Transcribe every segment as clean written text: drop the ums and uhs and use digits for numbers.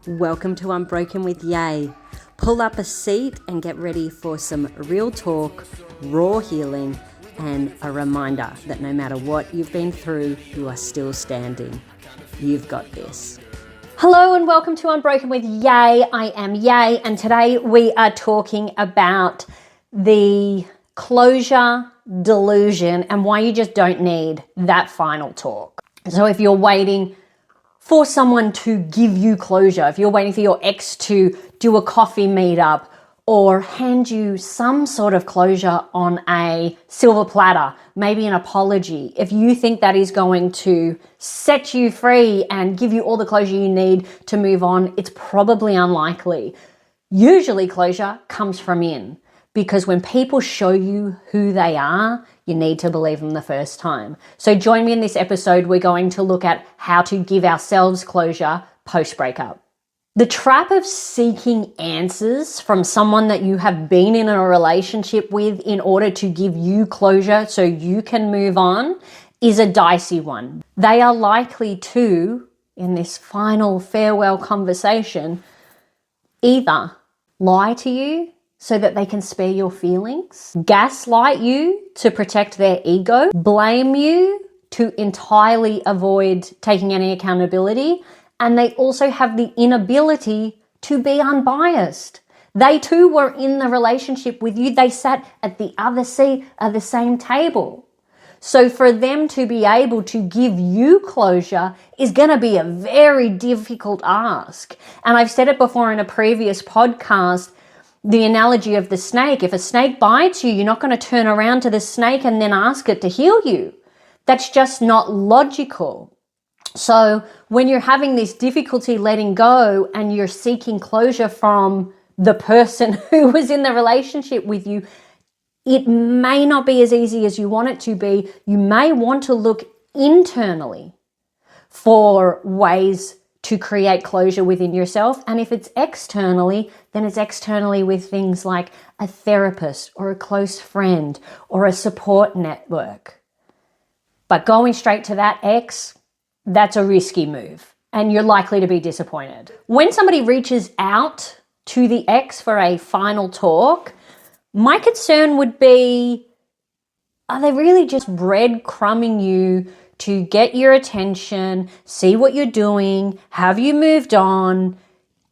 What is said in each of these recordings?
Welcome to Unbroken with Yay. Pull up a seat and get ready for some real talk, raw healing, and a reminder that no matter what you've been through, you are still standing. You've got this. Hello and welcome to Unbroken with Yay. I am Yay, and today we are talking about the closure delusion and why you just don't need that final talk. So if you're waiting for someone to give you closure, if you're waiting for your ex to do a coffee meetup or hand you some sort of closure on a silver platter, maybe an apology, if you think that is going to set you free and give you all the closure you need to move on, it's probably unlikely. Usually closure comes from in, because when people show you who they are, you need to believe them the first time. So join me in this episode. We're going to look at how to give ourselves closure post-breakup. The trap of seeking answers from someone that you have been in a relationship with in order to give you closure so you can move on is a dicey one. They are likely to, in this final farewell conversation, either lie to you so that they can spare your feelings, gaslight you to protect their ego, blame you to entirely avoid taking any accountability, and they also have the inability to be unbiased. They too were in the relationship with you. They sat at the other seat of the same table. So for them to be able to give you closure is going to be a very difficult ask. And I've said it before in a previous podcast, the analogy of the snake. If a snake bites you, you're not going to turn around to the snake and then ask it to heal you. That's just not logical. So when you're having this difficulty letting go and you're seeking closure from the person who was in the relationship with you, it may not be as easy as you want it to be. You may want to look internally for ways to create closure within yourself. And if it's externally, then it's externally with things like a therapist or a close friend or a support network. But going straight to that ex, that's a risky move and you're likely to be disappointed. When somebody reaches out to the ex for a final talk, my concern would be, are they really just breadcrumbing you to get your attention, see what you're doing? Have you moved on?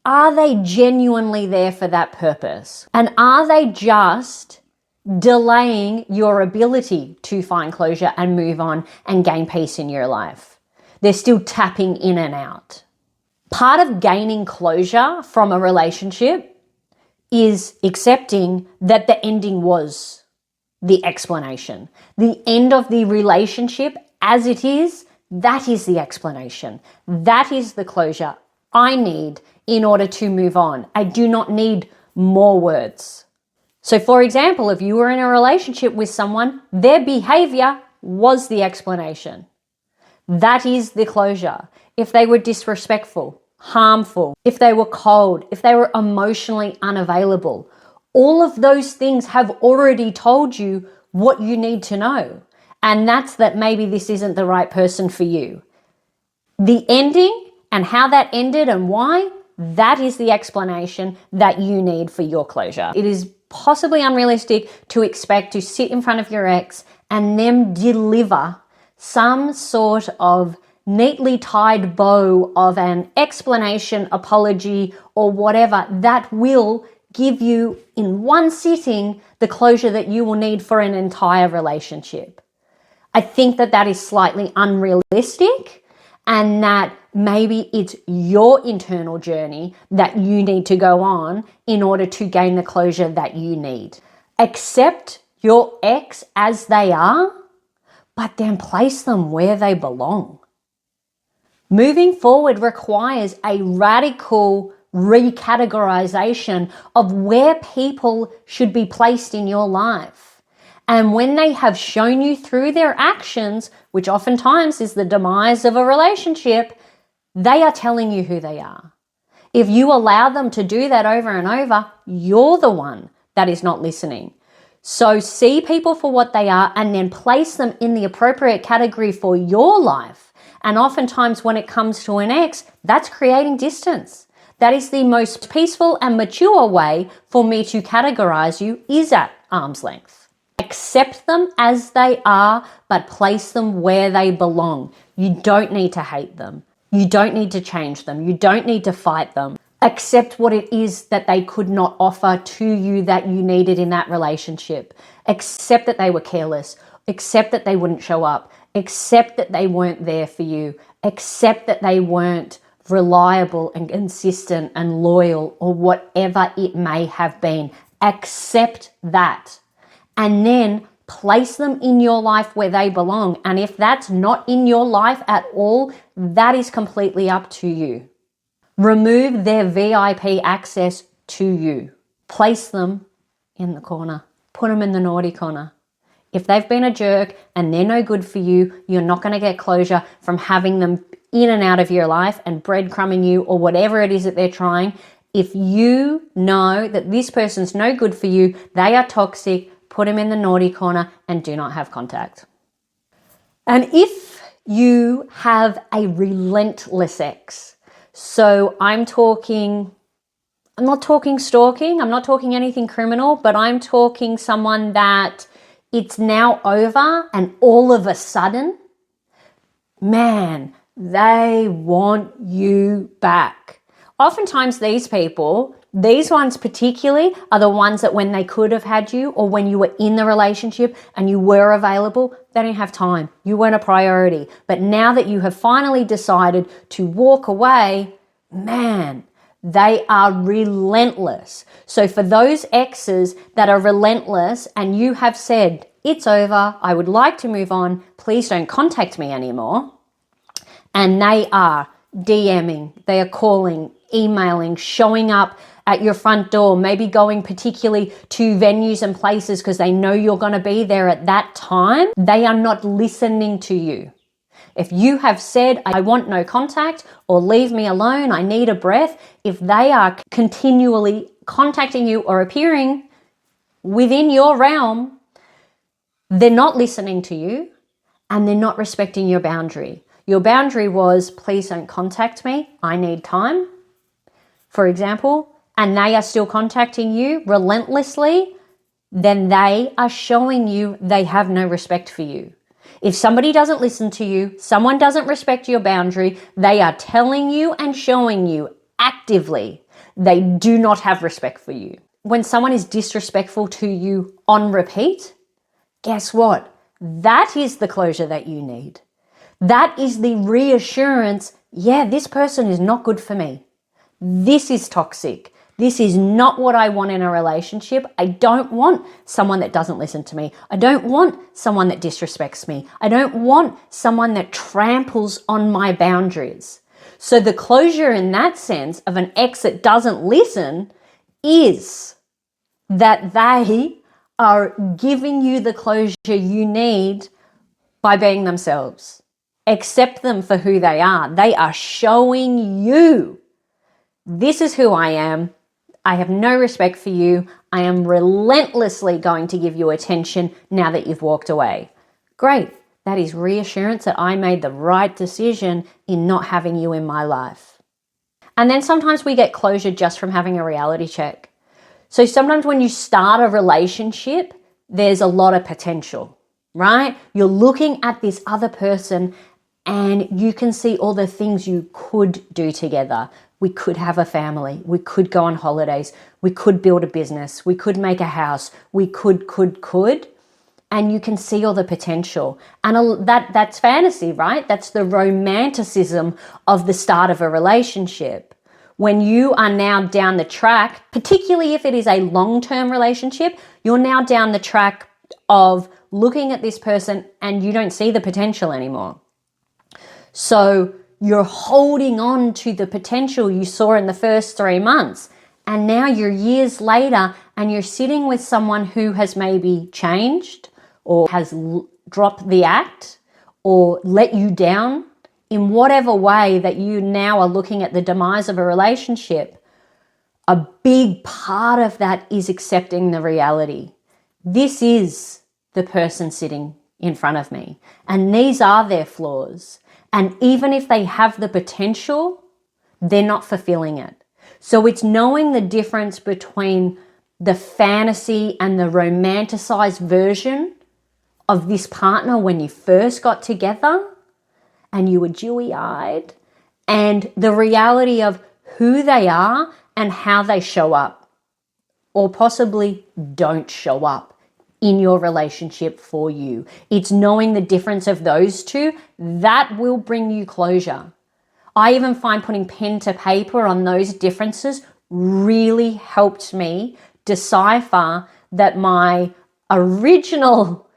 Are they genuinely there for that purpose? And are they just delaying your ability to find closure and move on and gain peace in your life? They're still tapping in and out. Part of gaining closure from a relationship is accepting that the ending was the explanation. The end of the relationship as it is, that is the explanation. That is the closure I need in order to move on. I do not need more words. So for example, if you were in a relationship with someone, their behavior was the explanation. That is the closure. If they were disrespectful, harmful, if they were cold, if they were emotionally unavailable, all of those things have already told you what you need to know. And that's that maybe this isn't the right person for you. The ending and how that ended and why, that is the explanation that you need for your closure. It is possibly unrealistic to expect to sit in front of your ex and them deliver some sort of neatly tied bow of an explanation, apology, or whatever that will give you in one sitting the closure that you will need for an entire relationship. I think that that is slightly unrealistic and that maybe it's your internal journey that you need to go on in order to gain the closure that you need. Accept your ex as they are, but then place them where they belong. Moving forward requires a radical recategorization of where people should be placed in your life. And when they have shown you through their actions, which oftentimes is the demise of a relationship, they are telling you who they are. If you allow them to do that over and over, you're the one that is not listening. So see people for what they are and then place them in the appropriate category for your life. And oftentimes when it comes to an ex, that's creating distance. That is the most peaceful and mature way for me to categorize you, is at arm's length. Accept them as they are, but place them where they belong. You don't need to hate them. You don't need to change them. You don't need to fight them. Accept what it is that they could not offer to you that you needed in that relationship. Accept that they were careless. Accept that they wouldn't show up. Accept that they weren't there for you. Accept that they weren't reliable and consistent and loyal, or whatever it may have been. Accept that. And then place them in your life where they belong. And if that's not in your life at all, that is completely up to you. Remove their VIP access to you. Place them in the corner. Put them in the naughty corner. If they've been a jerk and they're no good for you, you're not going to get closure from having them in and out of your life and breadcrumbing you or whatever it is that they're trying. If you know that this person's no good for you, they are toxic, put them in the naughty corner and do not have contact. And if you have a relentless ex, so I'm not talking stalking, I'm not talking anything criminal, but I'm talking someone that it's now over and all of a sudden, man, they want you back. Oftentimes these people, these ones particularly, are the ones that when they could have had you or when you were in the relationship and you were available, they didn't have time. You weren't a priority. But now that you have finally decided to walk away, man, they are relentless. So for those exes that are relentless and you have said, it's over, I would like to move on, please don't contact me anymore. And they are DMing, they are calling, emailing, showing up at your front door, maybe going particularly to venues and places because they know you're going to be there at that time. They are not listening to you. If you have said, I want no contact or leave me alone, I need a breath, if they are continually contacting you or appearing within your realm, they're not listening to you and they're not respecting your boundary. Your boundary was, please don't contact me, I need time, for example, and they are still contacting you relentlessly, then they are showing you they have no respect for you. If somebody doesn't listen to you, someone doesn't respect your boundary, they are telling you and showing you actively they do not have respect for you. When someone is disrespectful to you on repeat, guess what? That is the closure that you need. That is the reassurance, yeah, this person is not good for me. This is toxic. This is not what I want in a relationship. I don't want someone that doesn't listen to me. I don't want someone that disrespects me. I don't want someone that tramples on my boundaries. So the closure in that sense of an ex that doesn't listen is that they are giving you the closure you need by being themselves. Accept them for who they are. They are showing you, this is who I am. I have no respect for you. I am relentlessly going to give you attention now that you've walked away. Great. That is reassurance that I made the right decision in not having you in my life. And then sometimes we get closure just from having a reality check. So sometimes when you start a relationship, there's a lot of potential, right? You're looking at this other person and you can see all the things you could do together. We could have a family. We could go on holidays. We could build a business. We could make a house. We could. And you can see all the potential. And that's fantasy, right? That's the romanticism of the start of a relationship. When you are now down the track, particularly if it is a long-term relationship, you're now down the track of looking at this person and you don't see the potential anymore. So you're holding on to the potential you saw in the first 3 months. And now you're years later and you're sitting with someone who has maybe changed or has dropped the act or let you down in whatever way that you now are looking at the demise of a relationship. A big part of that is accepting the reality. This is the person sitting in front of me and these are their flaws. And even if they have the potential, they're not fulfilling it. So it's knowing the difference between the fantasy and the romanticized version of this partner when you first got together and you were dewy-eyed, and the reality of who they are and how they show up, or possibly don't show up in your relationship for you. It's knowing the difference of those two that will bring you closure. I even find putting pen to paper on those differences really helped me decipher that my original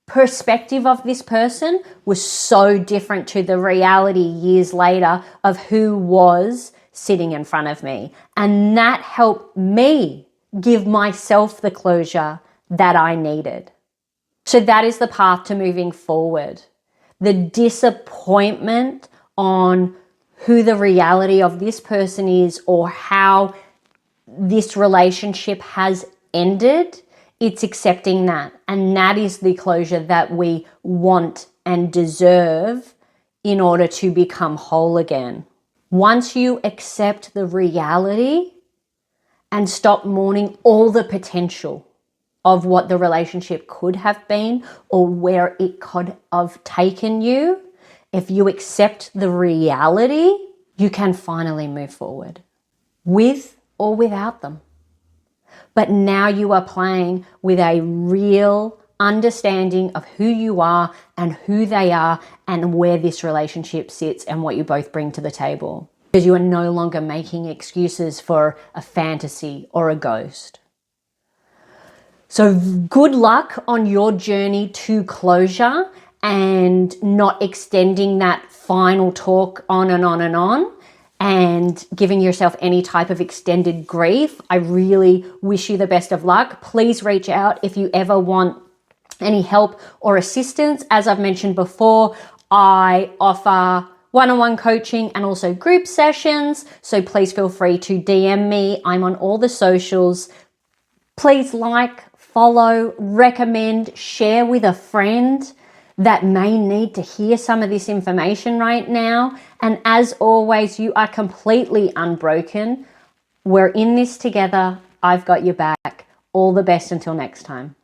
perspective of this person was so different to the reality years later of who was sitting in front of me. And that helped me give myself the closure that I needed. So that is the path to moving forward. The disappointment on who the reality of this person is or how this relationship has ended, it's accepting that. And that is the closure that we want and deserve in order to become whole again. Once you accept the reality and stop mourning all the potential of what the relationship could have been or where it could have taken you, if you accept the reality, you can finally move forward with or without them. But now you are playing with a real understanding of who you are and who they are and where this relationship sits and what you both bring to the table. Because you are no longer making excuses for a fantasy or a ghost. So good luck on your journey to closure and not extending that final talk on and on and on and giving yourself any type of extended grief. I really wish you the best of luck. Please reach out if you ever want any help or assistance. As I've mentioned before, I offer one-on-one coaching and also group sessions. So please feel free to DM me. I'm on all the socials. Please like, follow, recommend, share with a friend that may need to hear some of this information right now. And as always, you are completely unbroken. We're in this together. I've got your back. All the best until next time.